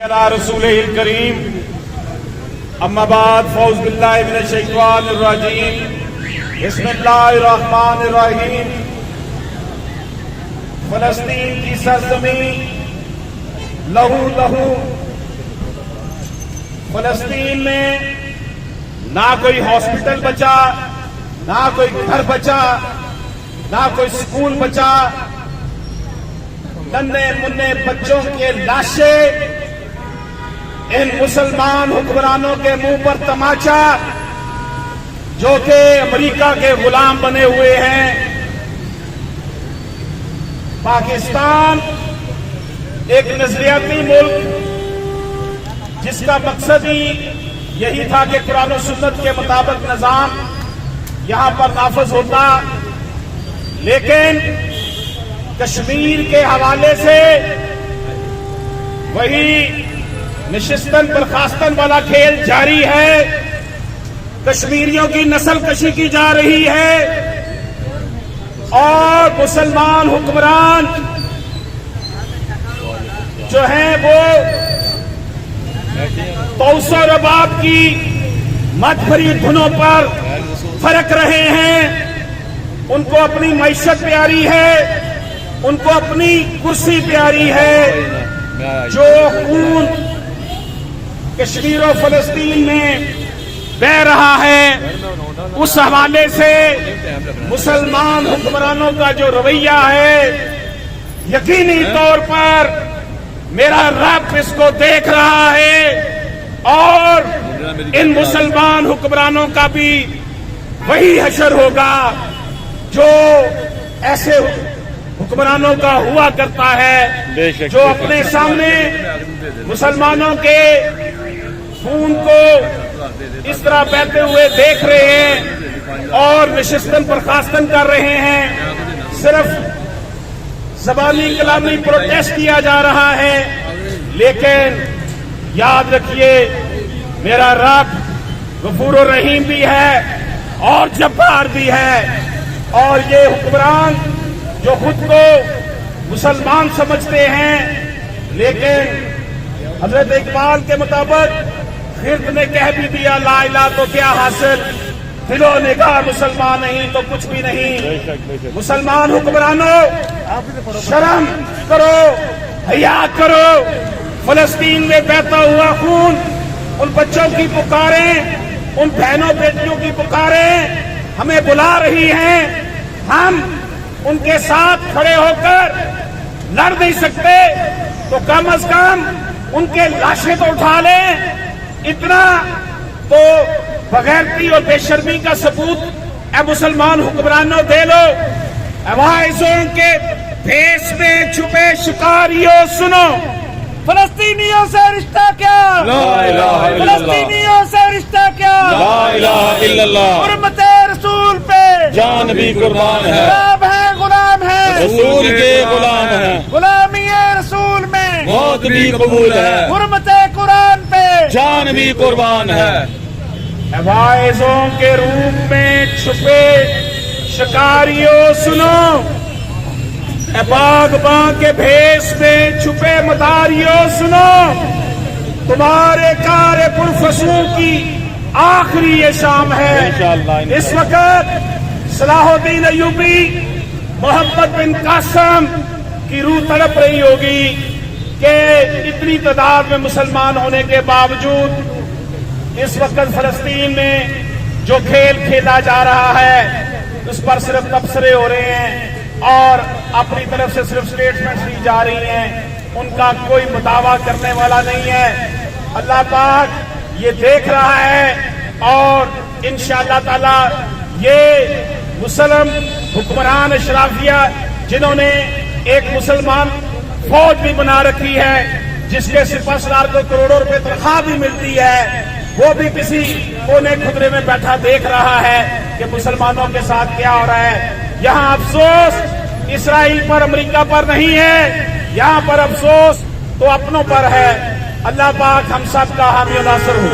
رسول الکریم اما بعد فوز باللہ من الشیطان الرجیم بسم اللہ الرحمن الرحیم فلسطین کی سرزمین لہو لہو فلسطین میں نہ کوئی ہاسپٹل بچا نہ کوئی گھر بچا نہ کوئی سکول بچا ننھے منھے بچوں کے لاشیں ان مسلمان حکمرانوں کے منہ پر تماچا جو کہ امریکہ کے غلام بنے ہوئے ہیں۔ پاکستان ایک نظریاتی ملک جس کا مقصد ہی یہی تھا کہ قرآن و سنت کے مطابق نظام یہاں پر نافذ ہوتا، لیکن کشمیر کے حوالے سے وہی نشستن برخاستن والا کھیل جاری ہے۔ کشمیریوں کی نسل کشی کی جا رہی ہے اور مسلمان حکمران جو ہیں وہ طوس و رباب کی مت بھری دھنوں پر فرق رہے ہیں۔ ان کو اپنی معیشت پیاری ہے، ان کو اپنی کرسی پیاری ہے۔ جو خون کشمیر و فلسطین میں بہ رہا ہے اس حوالے سے مسلمان حکمرانوں کا جو رویہ ہے یقینی طور پر میرا رب اس کو دیکھ رہا ہے اور ان مسلمان حکمرانوں کا بھی وہی حشر ہوگا جو ایسے حکمرانوں کا ہوا کرتا ہے جو اپنے سامنے مسلمانوں کے خون کو اس طرح بہتے ہوئے دیکھ رہے ہیں اور نشستن برخاستن کر رہے ہیں۔ صرف زبانی کلامی پروٹیسٹ کیا جا رہا ہے، لیکن یاد رکھیے میرا رب غفور الرحیم بھی ہے اور جبار بھی ہے، اور یہ حکمران جو خود کو مسلمان سمجھتے ہیں لیکن حضرت اقبال کے مطابق خرد نے کہہ بھی دیا لا الہ تو کیا حاصل، دل و نگاہ مسلمان نہیں تو کچھ بھی نہیں۔ مسلمان حکمرانوں شرم کرو، حیا کرو۔ فلسطین میں بہتا ہوا خون ان بچوں کی پکاریں، ان بہنوں بیٹیوں کی پکاریں ہمیں بلا رہی ہیں۔ ہم ان کے ساتھ کھڑے ہو کر لڑ نہیں سکتے تو کم از کم ان کے لاشیں تو اٹھا لیں۔ اتنا تو بغیرتی اور بے شرمی کا ثبوت اے مسلمان حکمرانوں دے لو۔ عوائزوں کے بھیس میں چھپے شکاریوں سنو، فلسطینیوں سے رشتہ کیا، لا الہ الا اللہ، فلسطینیوں سے رشتہ کیا، لا الہ الا اللہ، حرمت رسول پہ جان بھی قربان ہے، غلام ہے غلام ہے، رسول کے غلام ہیں، غلامی رسول میں موت بھی قبول ہے، حرمت قرآن پہ جان بھی قربان ہے۔ عوائزوں کے روپ میں چھپے شکاریوں سنو، اے باغباں کے بھیس میں چھپے مداریوں سنو، تمہارے کار پرفسوں کی آخری یہ شام ہے۔ اس وقت صلاح الدین ایوبی محمد بن قاسم کی روح تڑپ رہی ہوگی کہ اتنی تعداد میں مسلمان ہونے کے باوجود اس وقت فلسطین میں جو کھیل کھیلا جا رہا ہے اس پر صرف تبصرے ہو رہے ہیں اور اپنی طرف سے صرف سٹیٹمنٹس دی جا رہی ہیں، ان کا کوئی مداوع کرنے والا نہیں ہے۔ اللہ پاک یہ دیکھ رہا ہے اور انشاءاللہ تعالی یہ مسلم حکمران اشرافیہ جنہوں نے ایک مسلمان فوج بھی بنا رکھی ہے جس کے سپہ سالار کو کروڑوں روپے تنخواہ بھی ملتی ہے، وہ بھی کسی کونے خدرے میں بیٹھا دیکھ رہا ہے کہ مسلمانوں کے ساتھ کیا ہو رہا ہے۔ یہاں افسوس اسرائیل پر امریکہ پر نہیں ہے، یہاں پر افسوس تو اپنوں پر ہے۔ اللہ پاک ہم سب کا حامی و ناصر ہو۔